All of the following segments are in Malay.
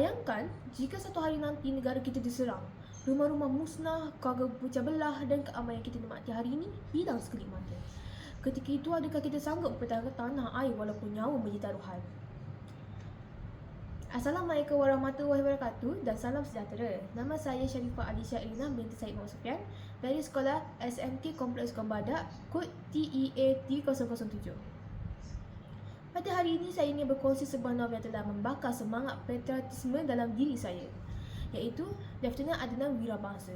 Bayangkan jika satu hari nanti negara kita diserang, rumah-rumah musnah, keluarga pecah belah dan keamaian kita nikmati hari ini hilang sekelip mata. Ketika itu, adakah kita sanggup mempertahankan tanah air walaupun nyawa menjadi taruhan? Assalamualaikum warahmatullahi wabarakatuh dan salam sejahtera. Nama saya Sharifah Alisha Irina binti Said Muhammad Sufian dari Sekolah SMK Kompleks Gombadak, kod TEA 3007. Pada hari ini saya ingin berkongsi sebuah novel yang telah membakar semangat patriotisme dalam diri saya, iaitu Lieutenant Adnan Wirabangsa.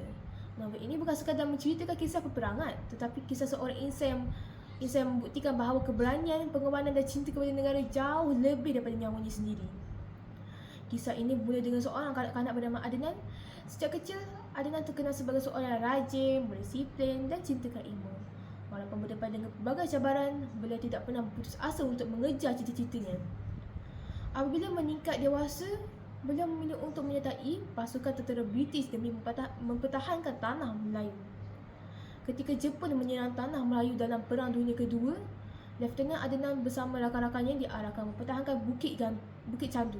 Novel ini bukan sekadar menceritakan kisah peperangan, tetapi kisah seorang insan yang membuktikan bahawa keberanian, pengorbanan dan cinta kepada negara jauh lebih daripada nyawanya sendiri. Kisah ini bermula dengan seorang kanak-kanak bernama Adnan. Sejak kecil, Adnan terkenal sebagai seorang yang rajin, berdisiplin dan cintakan ilmu. Walaupun berdepan dengan pelbagai cabaran, beliau tidak pernah berputus asa untuk mengejar cita-citanya. Apabila meningkat dewasa, beliau memilih untuk menyertai pasukan tentera British demi mempertahankan tanah Melayu. Ketika Jepun menyerang tanah Melayu dalam Perang Dunia Kedua, Lieutenant Adnan bersama rakan-rakannya diarahkan mempertahankan Bukit Candu.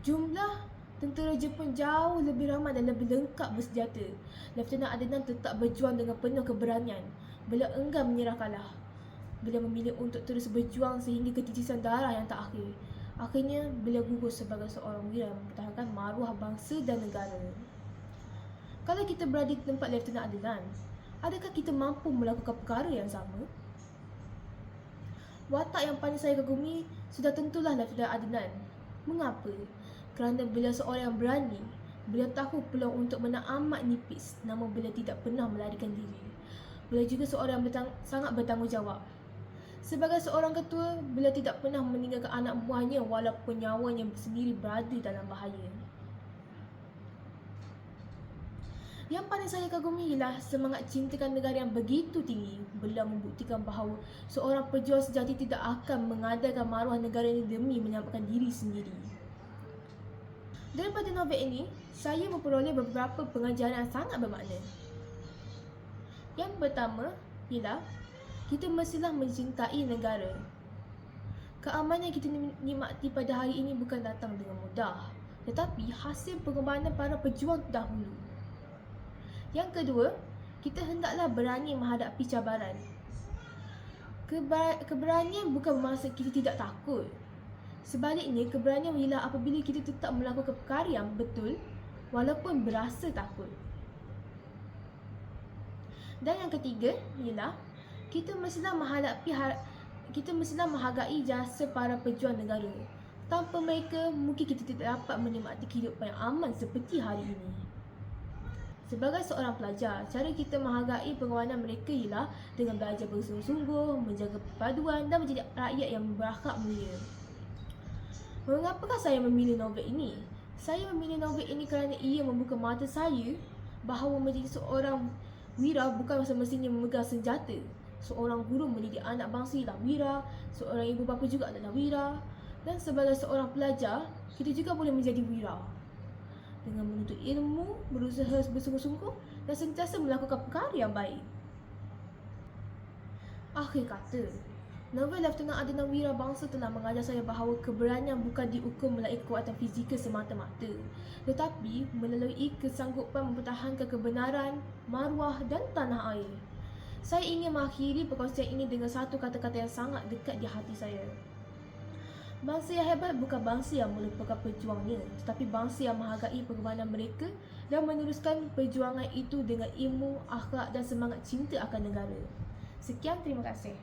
Jumlah tentera Jepun jauh lebih ramai dan lebih lengkap bersenjata. Lieutenant Adnan tetap berjuang dengan penuh keberanian. Beliau enggan menyerah kalah. Beliau memilih untuk terus berjuang sehingga ketitisan darah yang tak akhir. Akhirnya, beliau gugur sebagai seorang wira yang mempertahankan maruah bangsa dan negara. Kalau kita berada di tempat Lieutenant Adnan, adakah kita mampu melakukan perkara yang sama? Watak yang paling saya kagumi sudah tentulah Lieutenant Adnan. Mengapa? Kerana beliau seorang yang berani. Beliau tahu peluang untuk menang amat nipis, namun beliau tidak pernah melarikan diri. Beliau juga seorang yang sangat bertanggungjawab. Sebagai seorang ketua, beliau tidak pernah meninggalkan anak buahnya walaupun nyawanya sendiri berada dalam bahaya. Yang paling saya kagumi ialah semangat cintakan negara yang begitu tinggi. Beliau membuktikan bahawa seorang pejuang sejati tidak akan mengadakan maruah negara ini demi menyelamatkan diri sendiri. Daripada novel ini, saya memperoleh beberapa pengajaran yang sangat bermakna. Yang pertama ialah kita mestilah mencintai negara. Keamanan yang kita nikmati pada hari ini bukan datang dengan mudah, tetapi hasil pengorbanan para pejuang dahulu. Yang kedua, kita hendaklah berani menghadapi cabaran. Keberanian bukan bermaksud kita tidak takut. Sebaliknya, keberanian ialah apabila kita tetap melakukan perkara yang betul walaupun berasa takut. Dan yang ketiga ialah kita mestilah menghargai jasa para pejuang negara. Tanpa mereka, mungkin kita tidak dapat menikmati kehidupan yang aman seperti hari ini. Sebagai seorang pelajar, cara kita menghargai pengorbanan mereka ialah dengan belajar bersungguh-sungguh, menjaga perpaduan dan menjadi rakyat yang berakhlak mulia. Mengapakah saya memilih novel ini? Saya memilih novel ini kerana ia membuka mata saya bahawa menjadi seorang wira bukan semestinya memegang senjata. Seorang guru mendidik anak bangsa ialah wira, seorang ibu bapa juga adalah wira, dan sebagai seorang pelajar, kita juga boleh menjadi wira. Dengan menuntut ilmu, berusaha bersungguh-sungguh dan sentiasa melakukan perkara yang baik. Akhir kata, novel Lieutenant Adnan Wirabangsa telah mengajar saya bahawa keberanian bukan diukur melalui kekuatan fizikal semata-mata, tetapi melalui kesanggupan mempertahankan kebenaran, maruah dan tanah air. Saya ingin mengakhiri perkongsian ini dengan satu kata-kata yang sangat dekat di hati saya. Bangsa yang hebat bukan bangsa yang melupakan pejuangnya, tetapi bangsa yang menghargai pengorbanan mereka dan meneruskan perjuangan itu dengan ilmu, akhlak dan semangat cinta akan negara. Sekian, terima kasih.